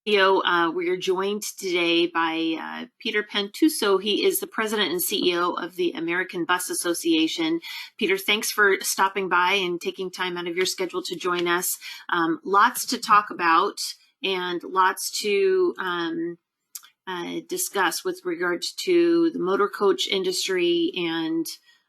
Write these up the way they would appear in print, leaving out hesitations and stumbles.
We are joined today by Peter Pantuso. He is the president and CEO of the American Bus Association. Peter, thanks for stopping by and taking time out of your schedule to join us. Lots to talk about and lots to discuss with regards to the motor coach industry and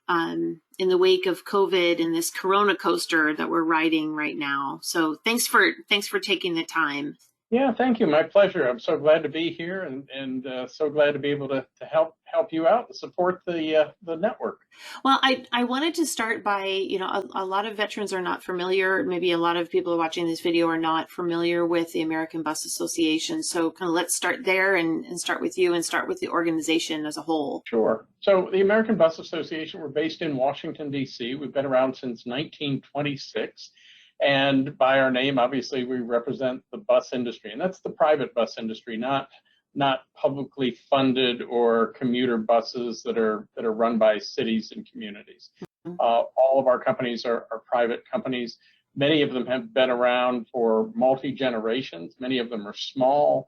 in the wake of COVID and this Corona coaster that we're riding right now. So thanks for taking the time. Yeah, thank you. My pleasure. I'm so glad to be here and so glad to be able to help you out and support the network. Well, I wanted to start by, a lot of veterans are not familiar. Maybe a lot of people watching this video are not familiar with the American Bus Association. So kind of let's start there and start with you and start with the organization as a whole. Sure. So the American Bus Association, we're based in Washington, D.C. We've been around since 1926. And by our name, obviously, we represent the bus industry, and that's the private bus industry, not publicly funded or commuter buses that are run by cities and communities. All of our companies are private companies. Many of them have been around for multi-generations. Many of them are small.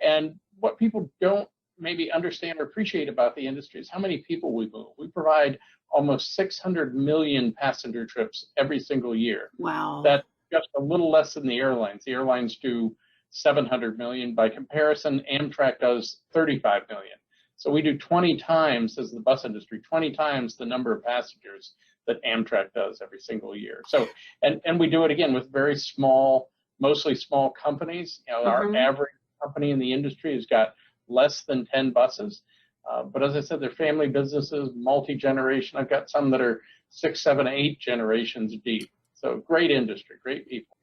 And what people don't maybe understand or appreciate about the industry is how many people we move. We provide almost 600 million passenger trips every single year. Wow. That's just a little less than the airlines. The airlines do 700 million. By comparison, Amtrak does 35 million. So we do 20 times, as the bus industry, 20 times the number of passengers that Amtrak does every single year. So, and we do it again with very small, mostly small companies. Our average company in the industry has got less than 10 buses. But as I said, they're family businesses, multi-generation. I've got some that are 6, 7, 8 generations deep. So great industry, great people.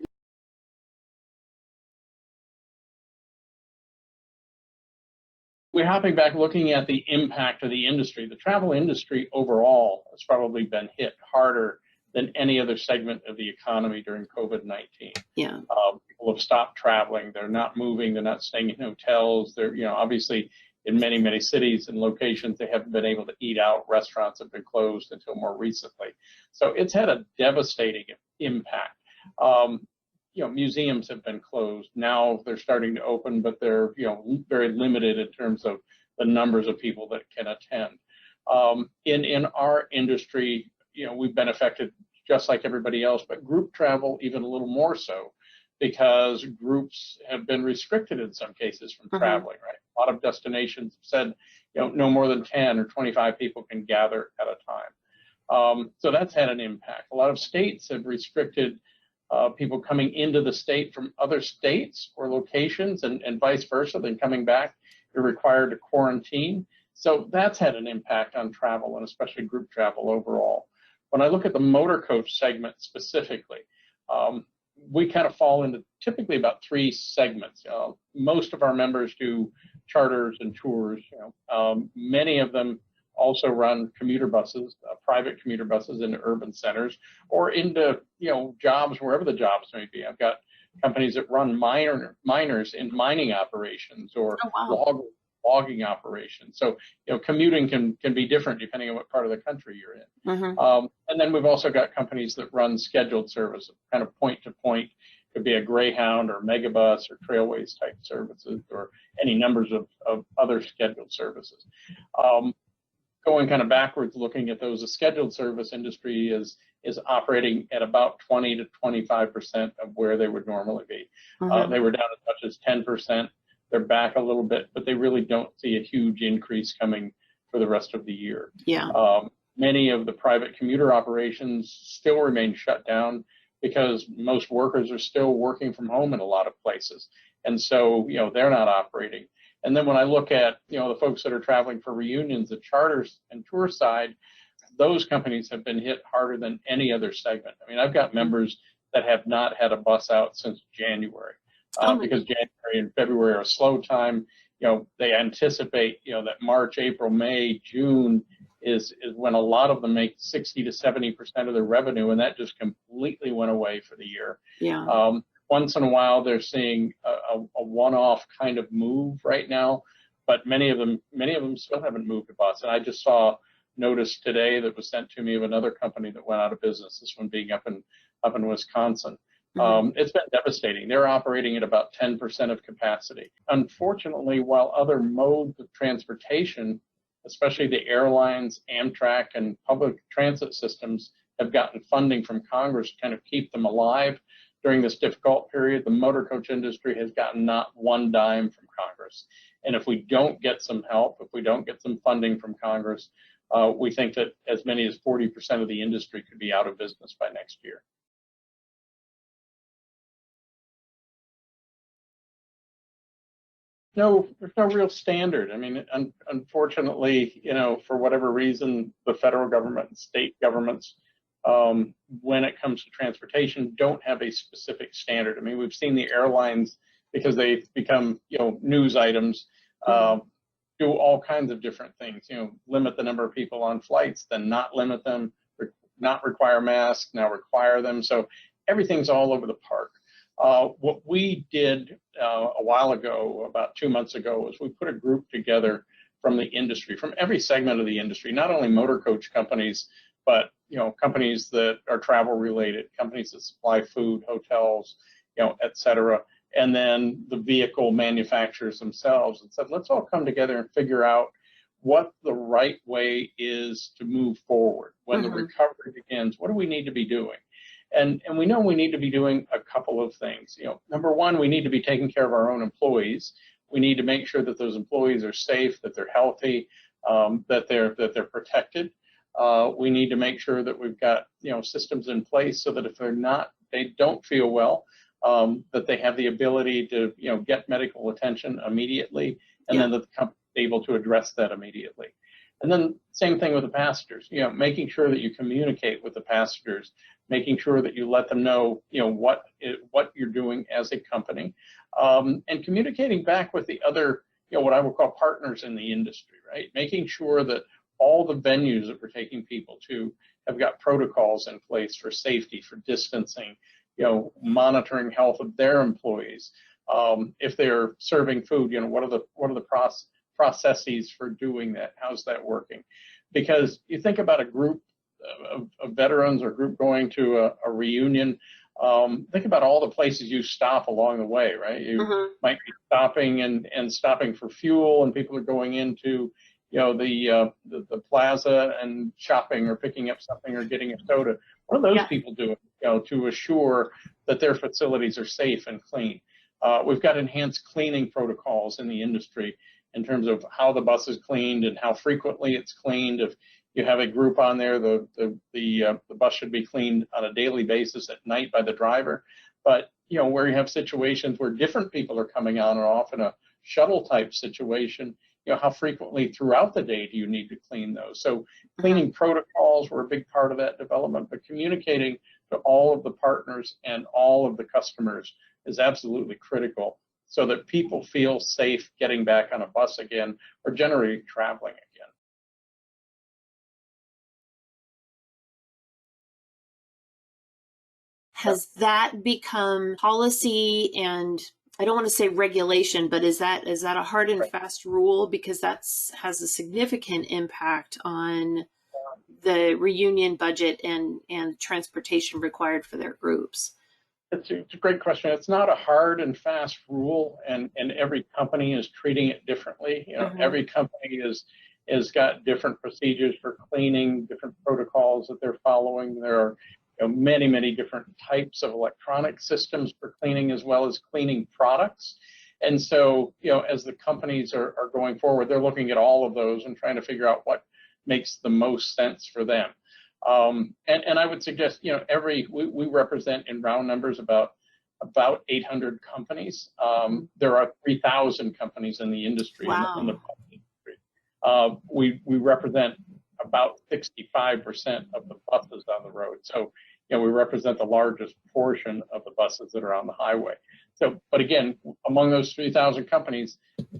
We're hopping back looking at the impact of the industry. The travel industry overall has probably been hit harder than any other segment of the economy during COVID-19. Yeah. People have stopped traveling. They're not moving. They're not staying in hotels. They're, obviously, in many, many cities and locations, they haven't been able to eat out. Restaurants have been closed until more recently. So it's had a devastating impact. Museums have been closed. Now they're starting to open, but they're, very limited in terms of the numbers of people that can attend. In our industry, we've been affected just like everybody else, but group travel even a little more so, because groups have been restricted in some cases from traveling, right? A lot of destinations have said, no more than 10 or 25 people can gather at a time. So that's had an impact. A lot of states have restricted people coming into the state from other states or locations and vice versa. Then coming back, you're required to quarantine. So that's had an impact on travel, and especially group travel overall. When I look at the motor coach segment specifically, we kind of fall into typically about 3 segments. Most of our members do charters and tours. Many of them also run commuter buses, private commuter buses into urban centers or into jobs wherever the jobs may be. I've got companies that run miners in mining operations or logging operations. So commuting can be different depending on what part of the country you're in. And then we've also got companies that run scheduled service, kind of point to point. Could be a Greyhound or Megabus or Trailways type services, or any numbers of other scheduled services. Going kind of backwards, looking at those, the scheduled service industry is operating at about 20 to 25% of where they would normally be. They were down as much as 10%. They're back a little bit, but they really don't see a huge increase coming for the rest of the year. Yeah. Many of the private commuter operations still remain shut down because most workers are still working from home in a lot of places. And so, they're not operating. And then when I look at, the folks that are traveling for reunions, the charters and tour side, those companies have been hit harder than any other segment. I mean, I've got members that have not had a bus out since January. Because January and February are a slow time. They anticipate, that March, April, May, June is when a lot of them make 60 to 70% of their revenue, and that just completely went away for the year. Yeah. Once in a while, they're seeing a one-off kind of move right now, but many of them still haven't moved a bus. And I just saw notice today that was sent to me of another company that went out of business. This one being up in Wisconsin. It's been devastating. They're operating at about 10% of capacity. Unfortunately, while other modes of transportation, especially the airlines, Amtrak, and public transit systems, have gotten funding from Congress to kind of keep them alive during this difficult period, the motor coach industry has gotten not one dime from Congress. And if we don't get some help, if we don't get some funding from Congress, we think that as many as 40% of the industry could be out of business by next year. No, there's no real standard. I mean, unfortunately, for whatever reason, the federal government and state governments, when it comes to transportation, don't have a specific standard. I mean, we've seen the airlines, because they've become, news items, do all kinds of different things. Limit the number of people on flights, then not limit them, not require masks, now require them. So everything's all over the park. What we did a while ago, about 2 months ago, was we put a group together from the industry, from every segment of the industry, not only motor coach companies, but companies that are travel related, companies that supply food, hotels, et cetera, and then the vehicle manufacturers themselves, and said, let's all come together and figure out what the right way is to move forward when the recovery begins. What do we need to be doing? And we know we need to be doing a couple of things. Number one, we need to be taking care of our own employees. We need to make sure that those employees are safe, that they're healthy, that they're protected. We need to make sure that we've got systems in place so that if they don't feel well, that they have the ability to get medical attention immediately, and then that the company is able to address that immediately. And then same thing with the passengers, making sure that you communicate with the passengers, making sure that you let them know, what you're doing as a company, and communicating back with the other, what I would call partners in the industry, right? Making sure that all the venues that we're taking people to have got protocols in place for safety, for distancing, monitoring health of their employees. If they're serving food, what are the processes for doing that? How's that working? Because you think about a group of veterans or group going to a reunion, think about all the places you stop along the way, right? You might be stopping and stopping for fuel, and people are going into the plaza and shopping or picking up something or getting a soda. What are those people doing, to assure that their facilities are safe and clean? We've got enhanced cleaning protocols in the industry in terms of how the bus is cleaned and how frequently it's cleaned. If you have a group on there, the bus should be cleaned on a daily basis at night by the driver. But where you have situations where different people are coming on and off in a shuttle type situation, how frequently throughout the day do you need to clean those? So cleaning protocols were a big part of that development, but communicating to all of the partners and all of the customers is absolutely critical so that people feel safe getting back on a bus again or generally traveling again. Has that become policy, and I don't want to say regulation, but is that a hard and fast rule? Because has a significant impact on the reunion budget and transportation required for their groups. It's a great question. It's not a hard and fast rule, and every company is treating it differently. Every company has got different procedures for cleaning, different protocols that they're following. There are many, many different types of electronic systems for cleaning as well as cleaning products. And so, as the companies are going forward, they're looking at all of those and trying to figure out what makes the most sense for them. And I would suggest, we represent in round numbers about 800 companies. There are 3,000 companies in the industry. Wow. In the industry. We represent about 65% of the buses on the road. So, we represent the largest portion of the buses that are on the highway. So, but again, among those 3,000 companies,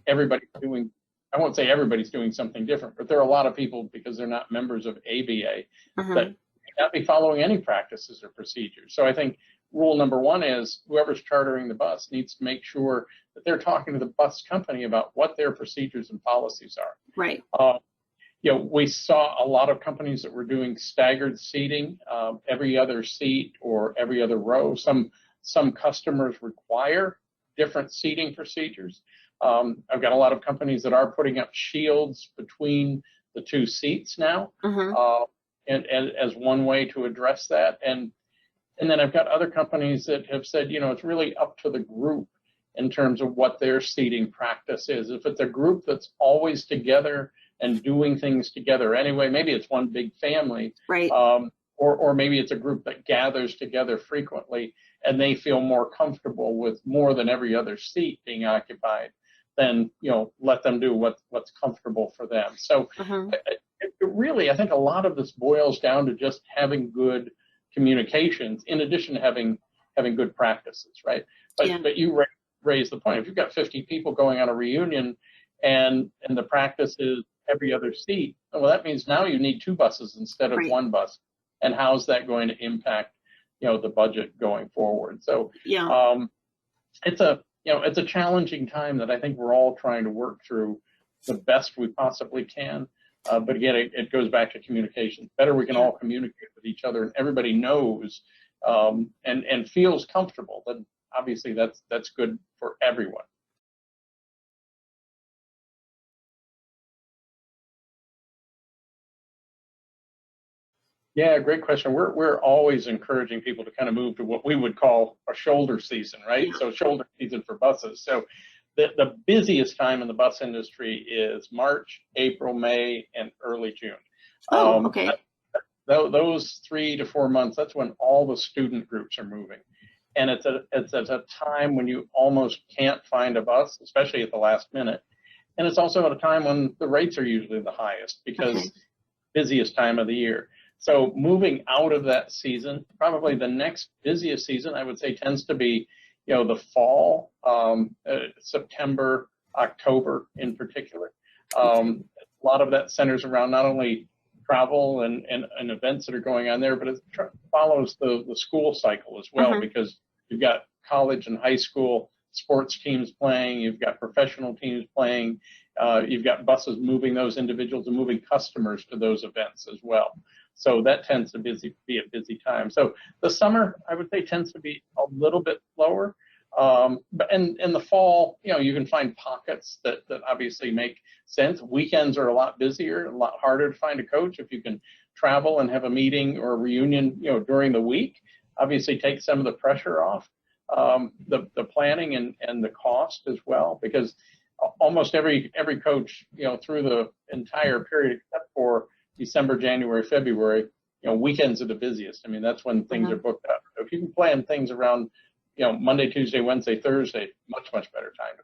everybody's doing, I won't say everybody's doing something different, but there are a lot of people, because they're not members of ABA, that may not be following any practices or procedures. So I think rule number one is whoever's chartering the bus needs to make sure that they're talking to the bus company about what their procedures and policies are. Right. We saw a lot of companies that were doing staggered seating, every other seat or every other row. Some Some customers require different seating procedures. I've got a lot of companies that are putting up shields between the two seats now, and as one way to address that. And then I've got other companies that have said, it's really up to the group in terms of what their seating practice is. If it's a group that's always together and doing things together anyway, maybe it's one big family, right? Or maybe it's a group that gathers together frequently and they feel more comfortable with more than every other seat being occupied, then let them do what's comfortable for them. So really, I think a lot of this boils down to just having good communications, in addition to having good practices, right? But you raise the point. If you've got 50 people going on a reunion and the practice is every other seat, well, that means now you need 2 buses instead of 1 bus. And how's that going to impact the budget going forward? So it's a challenging time that I think we're all trying to work through the best we possibly can. But again, it goes back to communication. Better we can all communicate with each other and everybody knows and feels comfortable, then obviously that's good for everyone. Yeah, great question. We're always encouraging people to kind of move to what we would call a shoulder season, right? So shoulder season for buses. So the busiest time in the bus industry is March, April, May, and early June. Okay. Those 3 to 4 months, that's when all the student groups are moving. And it's at a time when you almost can't find a bus, especially at the last minute. And it's also at a time when the rates are usually the highest because busiest time of the year. So moving out of that season, probably the next busiest season, I would say, tends to be, the fall, September, October in particular. A lot of that centers around not only travel and events that are going on there, but it follows the school cycle as well, because you've got college and high school sports teams playing, you've got professional teams playing, you've got buses moving those individuals and moving customers to those events as well. So that tends to be a busy time. So the summer, I would say, tends to be a little bit lower. But in the fall, you can find pockets that obviously make sense. Weekends are a lot busier, a lot harder to find a coach. If you can travel and have a meeting or a reunion, during the week, obviously take some of the pressure off the planning and the cost as well, because almost every coach, through the entire period except for December, January, February, weekends are the busiest. I mean, that's when things are booked up. So if you can plan things around, Monday, Tuesday, Wednesday, Thursday, much better time.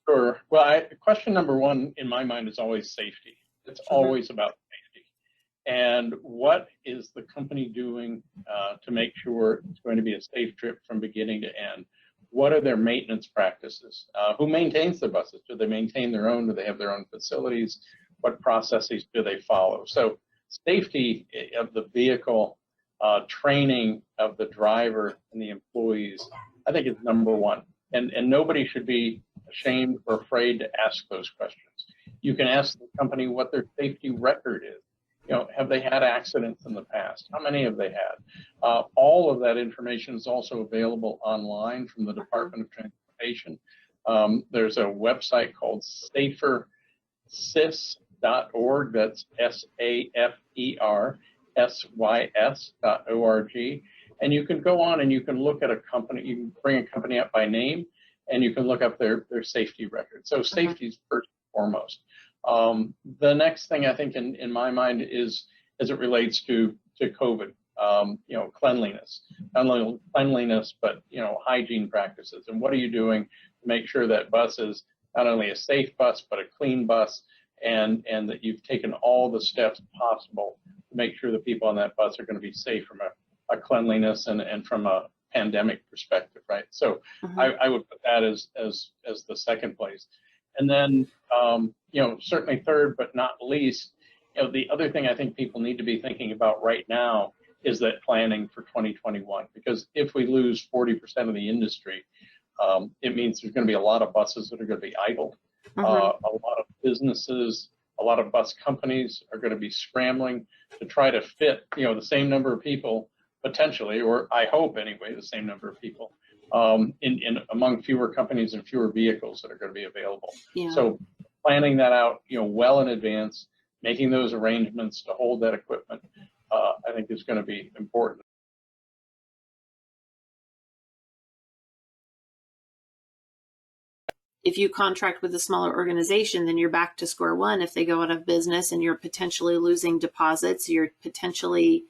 Sure. Well, question number 1 in my mind is always safety. It's always about safety. And what is the company doing to make sure it's going to be a safe trip from beginning to end? What are their maintenance practices? Who maintains the buses? Do they maintain their own? Do they have their own facilities? What processes do they follow? So safety of the vehicle, training of the driver and the employees, I think is number 1. And nobody should be ashamed or afraid to ask those questions. You can ask the company what their safety record is. Have they had accidents in the past? How many have they had? All of that information is also available online from the Department of Transportation. There's a website called safersys.org. That's SAFERSYS.org. And you can go on and you can look at a company, you can bring a company up by name, and you can look up their safety record. So safety is first and foremost. The next thing I think in my mind is, as it relates to COVID, cleanliness, not only cleanliness, but, hygiene practices. And what are you doing to make sure that bus is not only a safe bus, but a clean bus, and that you've taken all the steps possible to make sure the people on that bus are going to be safe from a cleanliness and from a pandemic perspective, right? So I would put that as the second place. And then, certainly third, but not least, the other thing I think people need to be thinking about right now is that planning for 2021, because if we lose 40% of the industry, it means there's going to be a lot of buses that are going to be idle. A lot of businesses, a lot of bus companies are going to be scrambling to try to fit, the same number of people potentially, or I hope anyway, the same number of people in among fewer companies and fewer vehicles that are going to be available. Yeah. So planning that out, well in advance, making those arrangements to hold that equipment, I think is going to be important. If you contract with a smaller organization, then you're back to square one. If they go out of business and you're potentially losing deposits, you're potentially,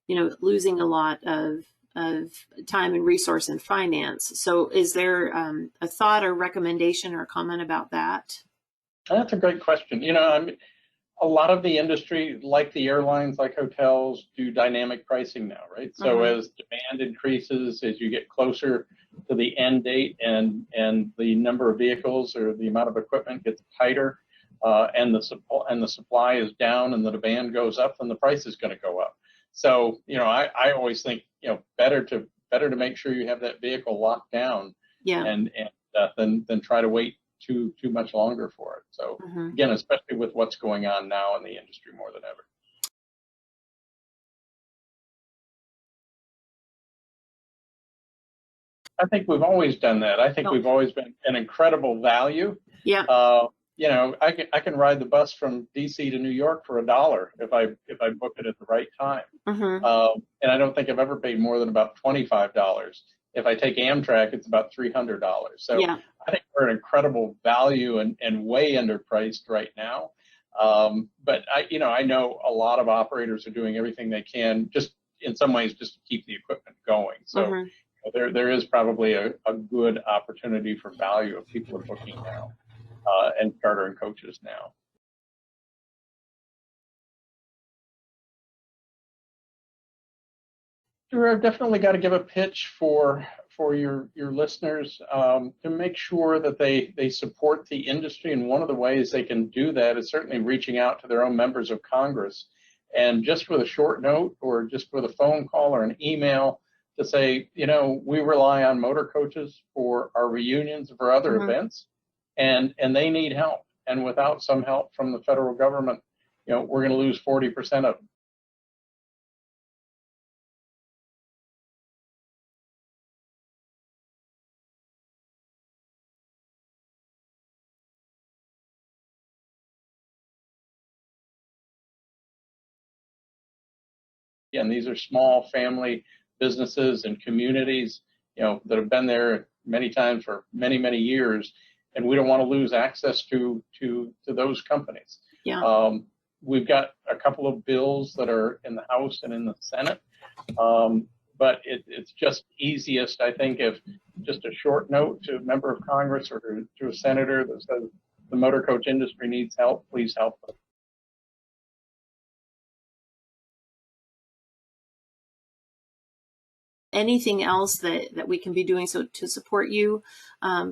losing a lot of time and resource and finance. So is there a thought or recommendation or comment about that? That's a great question. A lot of the industry, like the airlines, like hotels, do dynamic pricing now, right? So as demand increases, as you get closer to the end date and the number of vehicles or the amount of equipment gets tighter, and the supply is down and the demand goes up, then the price is going to go up. So I always think better to make sure you have that vehicle locked down, and than try to wait too much longer for it. So again, especially with what's going on now in the industry more than ever. I think we've always done that. I think we've always been an incredible value. Yeah. I can ride the bus from DC to New York for $1 if I book it at the right time. And I don't think I've ever paid more than about $25. If I take Amtrak, it's about $300. So I think we're an incredible value and way underpriced right now. But I know a lot of operators are doing everything they can, just in some ways, just to keep the equipment going. So there is probably a good opportunity for value if people are booking now and chartering coaches now. Sure, I've definitely got to give a pitch for your listeners to make sure that they support the industry. And one of the ways they can do that is certainly reaching out to their own members of Congress, and just with a short note or just with a phone call or an email to say, we rely on motor coaches for our reunions, for other events, and they need help. And without some help from the federal government, we're going to lose 40% of them. And these are small family businesses and communities, that have been there many times for many, many years, and we don't want to lose access to those companies. We've got a couple of bills that are in the House and in the Senate, but it's just easiest, I think, if just a short note to a member of Congress or to a senator that says the motor coach industry needs help, please help them. Anything else that we can be doing to support you,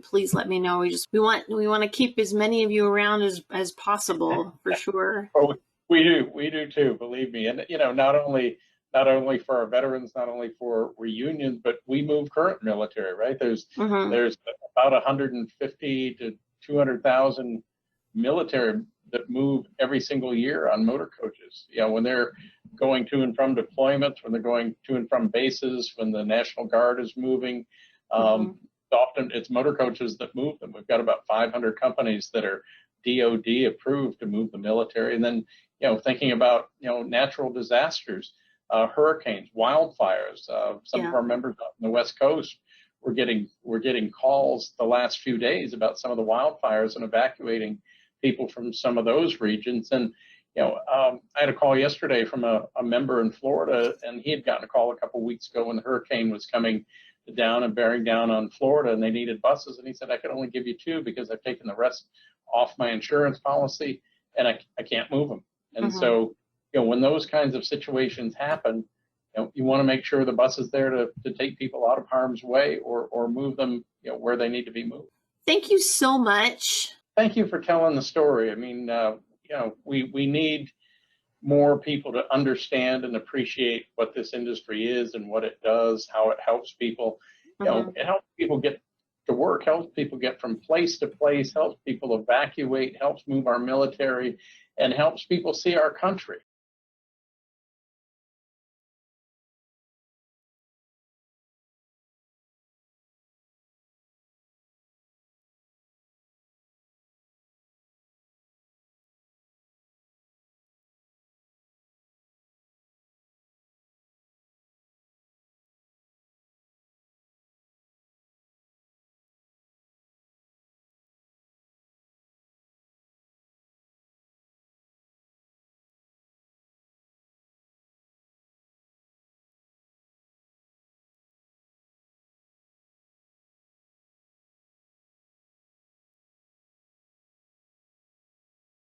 please let me know. We want to keep as many of you around as possible, for sure. Oh, we do too, believe me. And not only for our veterans, not only for reunions, but we move current military, right? There's about 150 to 200,000 military that move every single year on motor coaches. When they're going to and from deployments, when they're going to and from bases, when the National Guard is moving, often it's motor coaches that move them. We've got about 500 companies that are DOD approved to move the military. And then, thinking about, natural disasters, hurricanes, wildfires, some of our members up in the West Coast, we're getting calls the last few days about some of the wildfires and evacuating people from some of those regions. And I had a call yesterday from a member in Florida, and he had gotten a call a couple of weeks ago when the hurricane was coming down and bearing down on Florida, and they needed buses. And he said, I could only give you 2 because I've taken the rest off my insurance policy, and I can't move them. And so, when those kinds of situations happen, you want to make sure the bus is there to take people out of harm's way or move them, where they need to be moved. Thank you so much. Thank you for telling the story. I mean, we need more people to understand and appreciate what this industry is and what it does, how it helps people. It helps people get to work, helps people get from place to place, helps people evacuate, helps move our military, and helps people see our country.